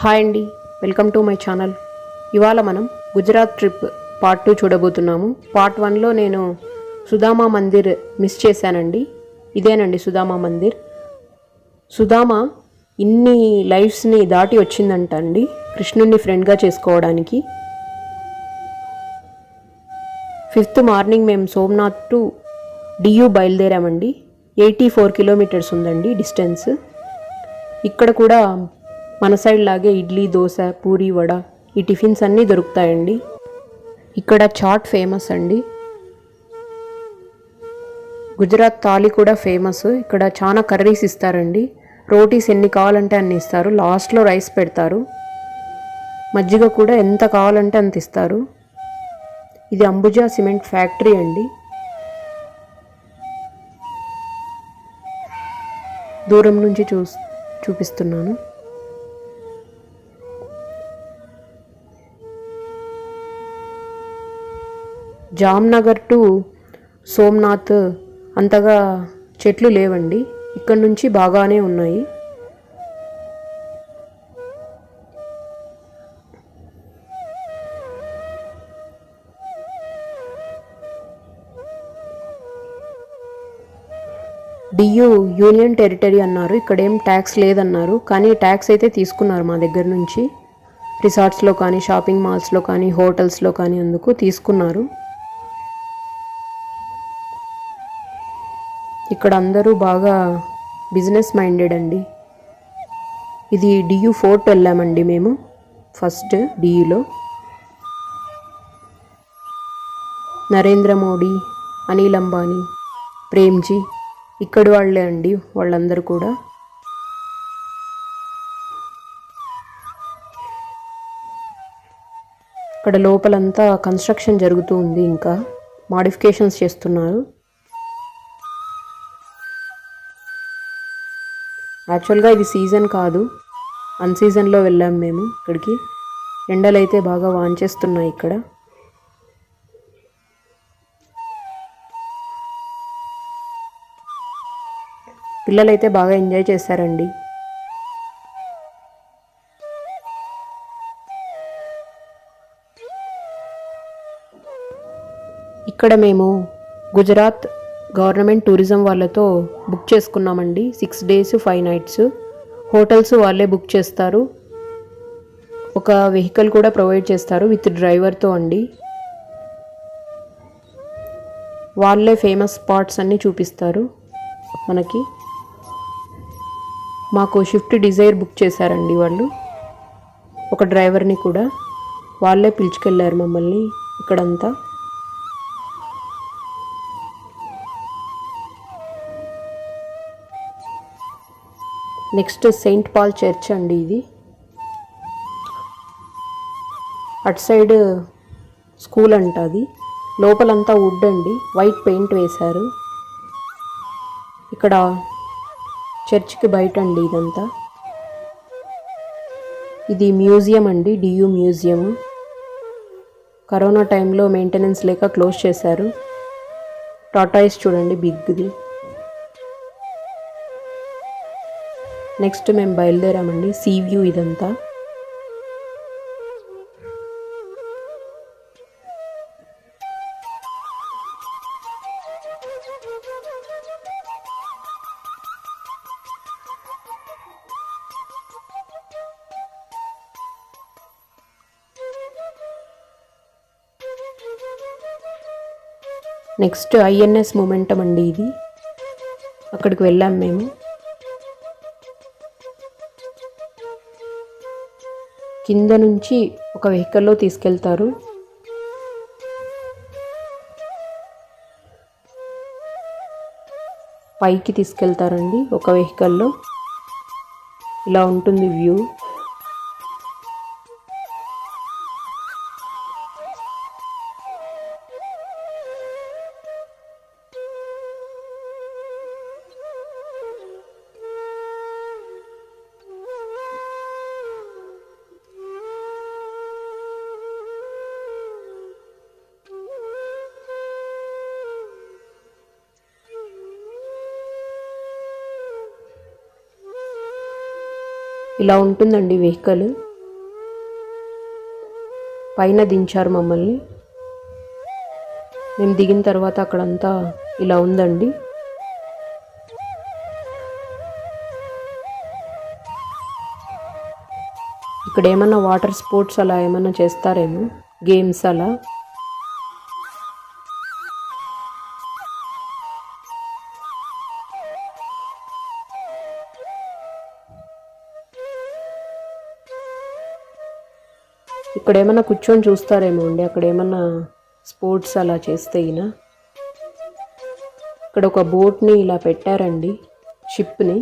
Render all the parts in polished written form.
Hi అండి, welcome to my channel. ఇవాళ మనం గుజరాత్ ట్రిప్ పార్ట్ 2 చూడబోతున్నాము. పార్ట్ 1లో నేను సుదామా మందిర్ మిస్ చేశానండి. ఇదేనండి సుదామా మందిర్. సుదామా ఇన్ని లైఫ్స్ని దాటి వచ్చిందంట అండి కృష్ణుడిని ఫ్రెండ్గా చేసుకోవడానికి. 5th మార్నింగ్ మేము సోమనాథ్ టు డియూ బయలుదేరామండి. 84 కిలోమీటర్స్ ఉందండి డిస్టెన్స్. ఇక్కడ కూడా మన సైడ్ లాగే ఇడ్లీ, దోశ, పూరి, వడ ఈ టిఫిన్స్ అన్నీ దొరుకుతాయండి. ఇక్కడ చాట్ ఫేమస్ అండి. గుజరాత్ థాలీ కూడా ఫేమస్. ఇక్కడ చాలా కర్రీస్ ఇస్తారండి. రోటీస్ ఎన్ని కావాలంటే అన్ని ఇస్తారు. లాస్ట్లో రైస్ పెడతారు. మజ్జిగ కూడా ఎంత కావాలంటే అంత ఇస్తారు. ఇది అంబుజా సిమెంట్ ఫ్యాక్టరీ అండి. దూరం నుంచి చూపిస్తున్నాను. జామ్నగర్ టు సోమనాథ్ అంతగా చెట్లు లేవండి. ఇక్కడ నుంచి బాగానే ఉన్నాయి. డియూ యూనియన్ టెరిటరీ అన్నారు. ఇక్కడేం ట్యాక్స్ లేదన్నారు, కానీ ట్యాక్స్ అయితే తీసుకున్నారు మా దగ్గర నుంచి. రిసార్ట్స్లో కానీ, షాపింగ్ మాల్స్లో కానీ, హోటల్స్లో కానీ అందుకు తీసుకున్నారు. ఇక్కడ అందరూ బాగా బిజినెస్ మైండెడ్ అండి. ఇది డియూ ఫోర్ట్ వెళ్ళామండి మేము ఫస్ట్. డియూలో నరేంద్ర మోడీ, అనిల్ అంబానీ, ప్రేమ్జీ ఇక్కడి వాళ్ళే అండి వాళ్ళందరూ కూడా. ఇక్కడ లోపలంతా కన్స్ట్రక్షన్ జరుగుతూ ఉంది, ఇంకా మాడిఫికేషన్స్ చేస్తున్నారు. యాక్చువల్గా ఇది సీజన్ కాదు, అన్సీజన్లో వెళ్ళాం మేము ఇక్కడికి. ఎండలు అయితే బాగా వాంచేస్తున్నాయి ఇక్కడ. పిల్లలైతే బాగా ఎంజాయ్ చేశారండి. ఇక్కడ మేము గుజరాత్ గవర్నమెంట్ టూరిజం వాళ్ళతో బుక్ చేసుకున్నామండి. 6 days 5 nights. హోటల్స్ వాళ్ళే బుక్ చేస్తారు. ఒక వెహికల్ కూడా ప్రొవైడ్ చేస్తారు విత్ డ్రైవర్తో అండి. వాళ్ళే ఫేమస్ స్పాట్స్ అన్నీ చూపిస్తారు మనకి. మాకు స్విఫ్ట్ డిజైర్ బుక్ చేశారండి వాళ్ళు. ఒక డ్రైవర్ని కూడా వాళ్ళే పిలుచుకెళ్ళారు మమ్మల్ని ఇక్కడంతా. నెక్స్ట్ సెయింట్ పాల్ చర్చ్ అండి ఇది. అటు సైడ్ స్కూల్ అంట అది. లోపలంతా వుడ్ అండి, వైట్ పెయింట్ వేశారు. ఇక్కడ చర్చ్కి బయట అండి ఇదంతా. ఇది మ్యూజియం అండి, డియూ మ్యూజియం. కరోనా టైంలో మెయింటెనెన్స్ లేక క్లోజ్ చేశారు. టాటాయిస్ చూడండి బిగ్ది. నెక్స్ట్ మేము బయలుదేరామండి. సీ వ్యూ ఇదంతా. నెక్స్ట్ ఐఎన్ఎస్ మొమెంటం అండి ఇది. అక్కడికి వెళ్ళాం మేము. కింద నుంచి ఒక వెహికల్లో తీసుకెళ్తారు. పైకి తీసుకెళ్తారండి ఒక వెహికల్లో. ఇలా ఉంటుంది వ్యూ. ఇలా ఉంటుందండి వెహికల్. పైన దించారు మమ్మల్ని. మేము దిగిన తర్వాత అక్కడంతా ఇలా ఉందండి. ఇక్కడ ఏమన్నా వాటర్ స్పోర్ట్స్ అలా ఏమన్నా చేస్తారేమో, గేమ్స్ అలా. ఇక్కడ ఏమన్నా కూర్చొని చూస్తారేమో అండి, అక్కడ ఏమన్నా స్పోర్ట్స్ అలా చేస్తే అయినా. ఇక్కడ ఒక బోట్ని ఇలా పెట్టారండి, షిప్ని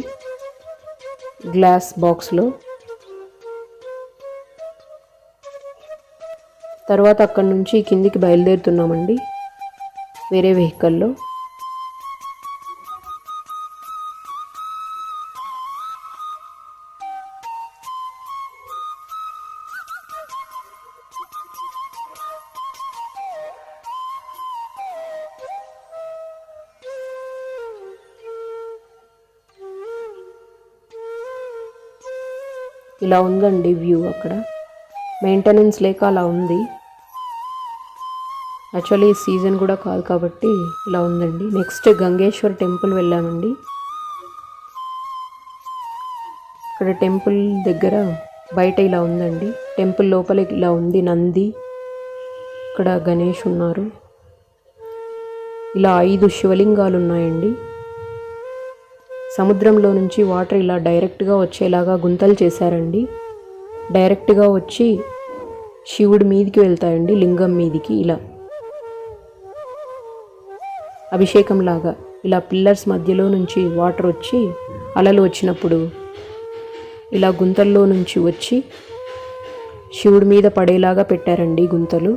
గ్లాస్ బాక్స్లో. తర్వాత అక్కడి నుంచి కిందికి బయలుదేరుతున్నామండి వేరే వెహికల్లో. ఇలా ఉందండి వ్యూ. అక్కడ మెయింటెనెన్స్ లేక అలా ఉంది. యాక్చువల్లీ సీజన్ కూడా కాదు కాబట్టి ఇలా ఉందండి. నెక్స్ట్ గంగేశ్వర్ టెంపుల్ వెళ్ళామండి. ఇక్కడ టెంపుల్ దగ్గర బయట ఇలా ఉందండి. టెంపుల్ లోపల ఇలా ఉంది నంది. ఇక్కడ గణేష్ ఉన్నారు. ఇలా 5 శివలింగాలు ఉన్నాయండి. సముద్రంలో నుంచి వాటర్ ఇలా డైరెక్ట్గా వచ్చేలాగా గుంతలు చేశారండి. డైరెక్ట్గా వచ్చి శివుడి మీదికి వెళ్తాయండి, లింగం మీదికి. ఇలా అభిషేకం లాగా ఇలా పిల్లర్స్ మధ్యలో నుంచి వాటర్ వచ్చి అలలు వచ్చినప్పుడు ఇలా గుంతల్లో నుంచి వచ్చి శివుడి మీద పడేలాగా పెట్టారండి గుంతలు.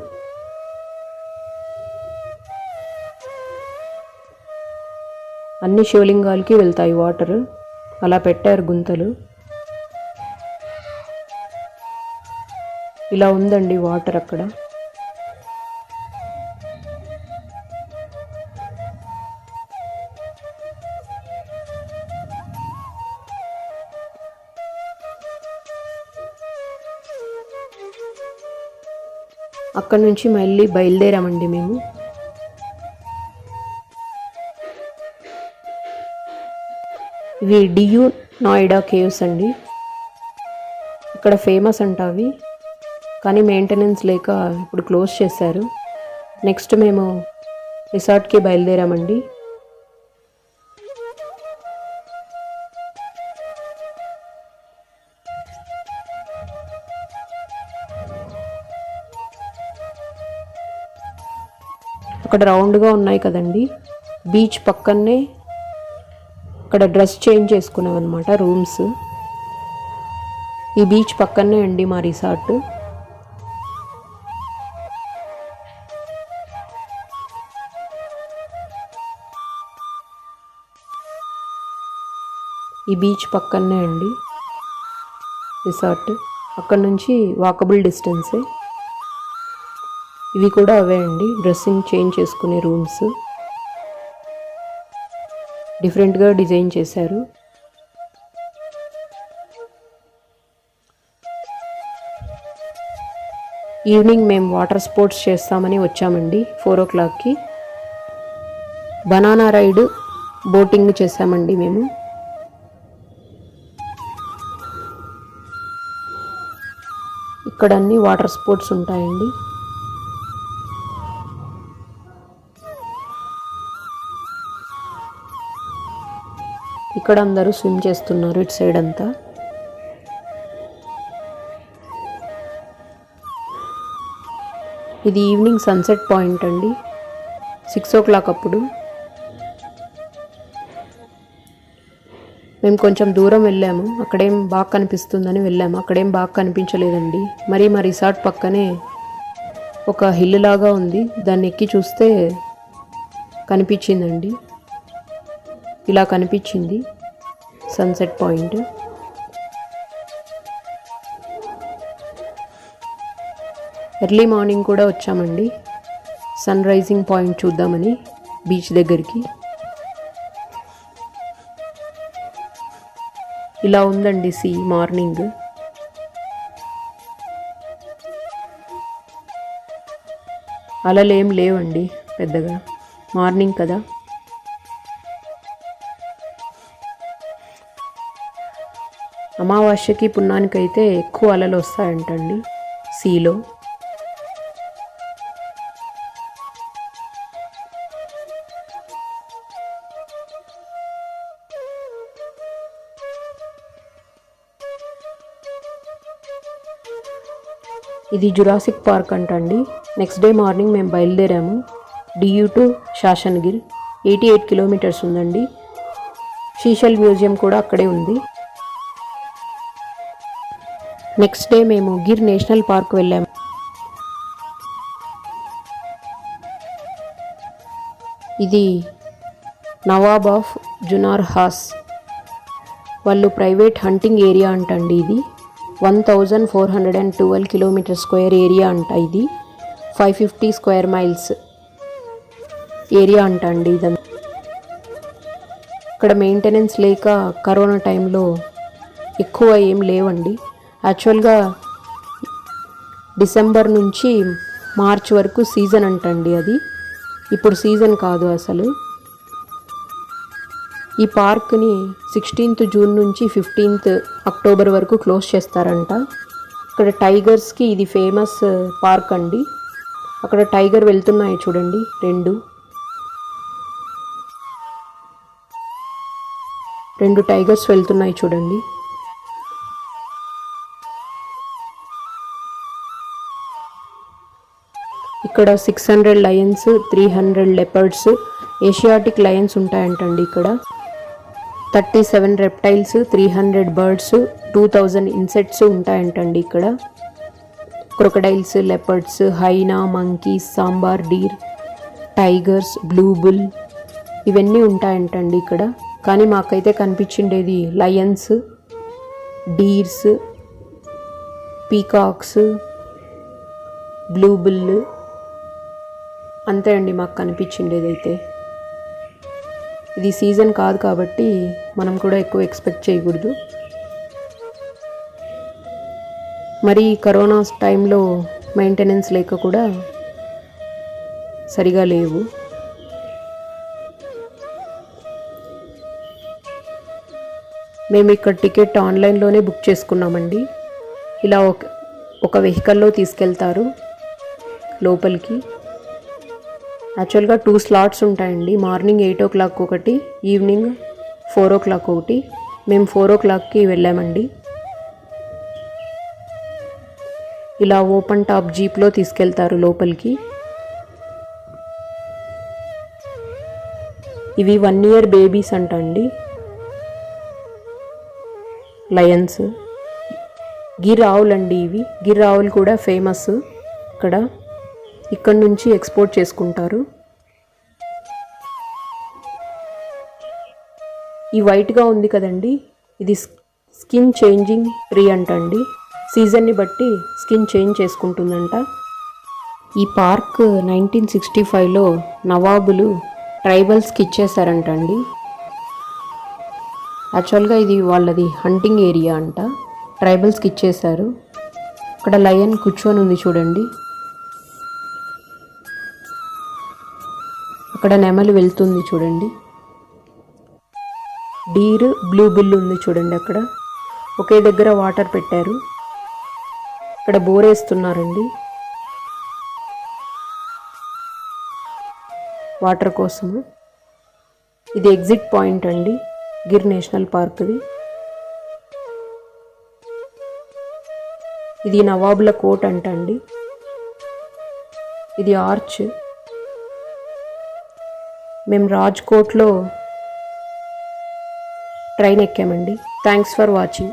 అన్ని శివలింగాలకి వెళ్తాయి వాటర్, అలా పెట్టారు గుంతలు. ఇలా ఉందండి వాటర్ అక్కడ. అక్కడ నుంచి మళ్ళీ బయలుదేరామండి మేము. ఇవి డియూ నోయిడా కేవ్స్ అండి. ఇక్కడ ఫేమస్ అంట అవి, కానీ మెయింటెనెన్స్ లేక ఇప్పుడు క్లోజ్ చేశారు. నెక్స్ట్ మేము రిసార్ట్కి బయలుదేరామండి. అక్కడ రౌండ్గా ఉన్నాయి కదండి, బీచ్ పక్కనే అక్కడ డ్రెస్ చేంజ్ చేసుకున్నాం అనమాట రూమ్స్. ఈ బీచ్ పక్కనే అండి మా రిసార్ట్. ఈ బీచ్ పక్కనే అండి రిసార్ట్. అక్కడ నుంచి వాకబుల్ డిస్టెన్సే. ఇవి కూడా అవే అండి, డ్రెస్సింగ్ చేంజ్ చేసుకునే రూమ్స్. డిఫరెంట్గా డిజైన్ చేశారు. ఈవినింగ్ మేము వాటర్ స్పోర్ట్స్ చేస్తామని వచ్చామండి 4 o'clockకి. బనానా రైడ్, బోటింగ్ చేసామండి మేము. ఇక్కడ అన్ని వాటర్ స్పోర్ట్స్ ఉంటాయండి. ఇక్కడ అందరూ స్విమ్ చేస్తున్నారు ఇటు సైడ్ అంతా. ఇది ఈవినింగ్ సన్సెట్ పాయింట్ అండి, 6 o'clock అప్పుడు. మేము కొంచెం దూరం వెళ్ళాము, అక్కడేం బాగా కనిపిస్తుందని వెళ్ళాము. అక్కడేం బాగా కనిపించలేదండి. మరి మా రిసార్ట్ పక్కనే ఒక హిల్ లాగా ఉంది, దాన్ని ఎక్కి చూస్తే కనిపించిందండి. ఇలా కనిపించింది సన్సెట్ పాయింట్. ఎర్లీ మార్నింగ్ కూడా వచ్చామండి సన్ రైజింగ్ పాయింట్ చూద్దామని బీచ్ దగ్గరికి. ఇలా ఉందండి సీ మార్నింగ్. అలలు ఏం లేవండి పెద్దగా, మార్నింగ్ కదా. అమావాస్యకి పున్నానికైతే ఎక్కువ అలలు వస్తాయంటండి సీలో. ఇది జురాసిక్ పార్క్ అంటండి. నెక్స్ట్ డే మార్నింగ్ మేము బయలుదేరాము. డియూ టు శాసనగిర్ 88 కిలోమీటర్స్ ఉందండి. షీషల్ మ్యూజియం కూడా అక్కడే ఉంది. నెక్స్ట్ డే మేము గిర్ నేషనల్ పార్క్ వెళ్ళాము. ఇది నవాబ్ ఆఫ్ జునార్హాస్ వాళ్ళు ప్రైవేట్ హంటింగ్ ఏరియా అంటండి. ఇది 1412 కిలోమీటర్ స్క్వేర్ ఏరియా అంట. ఇది 550 స్క్వేర్ మైల్స్ ఏరియా అంట అండి ఇదంతా. ఇక్కడ మెయింటెనెన్స్ లేక కరోనా టైంలో ఎక్కువ ఏం లేవండి. యాక్చువల్గా డిసెంబర్ నుంచి మార్చ్ వరకు సీజన్ అంటండి అది. ఇప్పుడు సీజన్ కాదు అసలు. ఈ పార్క్ని 16th జూన్ నుంచి 15th అక్టోబర్ వరకు క్లోజ్ చేస్తారంట. ఇక్కడ టైగర్స్కి ఇది ఫేమస్ పార్క్ అండి. అక్కడ టైగర్ వెళ్తున్నాయి చూడండి, 2 టైగర్స్ వెళ్తున్నాయి చూడండి. ఇక్కడ 600 లయన్స్, 300 లెపర్డ్స్, ఏషియాటిక్ లయన్స్ ఉంటాయంటండి. ఇక్కడ 37 రెప్టైల్స్, 300 బర్డ్స్, 2000 ఇన్సెక్ట్స్ ఉంటాయంటండి. ఇక్కడ crocodiles, leopards, hyena, monkeys, sambar deer, tigers, blue bull ఇవన్నీ ఉంటాయంటండి ఇక్కడ. కానీ మాకైతే కనిపించిండేది lions, deers, peacocks, blue bull అంతే అండి మాకు కనిపించిండేది అయితే. ఇది సీజన్ కాదు కాబట్టి మనం కూడా ఎక్కువ ఎక్స్పెక్ట్ చేయకూడదు. మరి కరోనా టైంలో మెయింటెనెన్స్ లేక కూడా సరిగా లేవు. మేము ఇక్కడ టికెట్ ఆన్లైన్లోనే బుక్ చేసుకున్నామండి. ఇలా ఒక వెహికల్లో తీసుకెళ్తారు లోపలికి. యాక్చువల్గా 2 స్లాట్స్ ఉంటాయండి. మార్నింగ్ 8 o'clock ఒకటి, ఈవినింగ్ 4 o'clock ఒకటి. మేము 4 o'clockకి వెళ్ళామండి. ఇలా ఓపెన్ టాప్ జీప్లో తీసుకెళ్తారు లోపలికి. ఇవి 1 year బేబీస్ అంటండి లయన్స్. గిర్ ఆవులు అండి ఇవి. గిర్ ఆవులు కూడా ఫేమస్ ఇక్కడ నుంచి ఎక్స్పోర్ట్ చేసుకుంటారు. ఈ వైట్గా ఉంది కదండి, ఇది స్కిన్ చేంజింగ్ ట్రీ అంటండి. సీజన్ని బట్టి స్కిన్ చేంజ్ చేసుకుంటుందంట. ఈ పార్క్ 1965లో నవాబులు ట్రైబల్స్కి ఇచ్చేసారంటండి. యాక్చువల్గా ఇది వాళ్ళది హంటింగ్ ఏరియా అంట, ట్రైబల్స్కి ఇచ్చేశారు. ఇక్కడ లయన్ కూర్చొని ఉంది చూడండి. అక్కడ నెమలి వెళ్తుంది చూడండి. డీర్, బ్లూ బుల్ ఉంది చూడండి. అక్కడ ఒకే దగ్గర వాటర్ పెట్టారు. ఇక్కడ బోరేస్తున్నారండి వాటర్ కోసము. ఇది ఎగ్జిట్ పాయింట్ అండి గిర్ నేషనల్ పార్క్ది. ఇది నవాబుల కోట్ అంటండి. ఇది ఆర్చ్. మేము రాజ్కోట్లో ట్రైన్ ఎక్కామండి. Thanks for watching.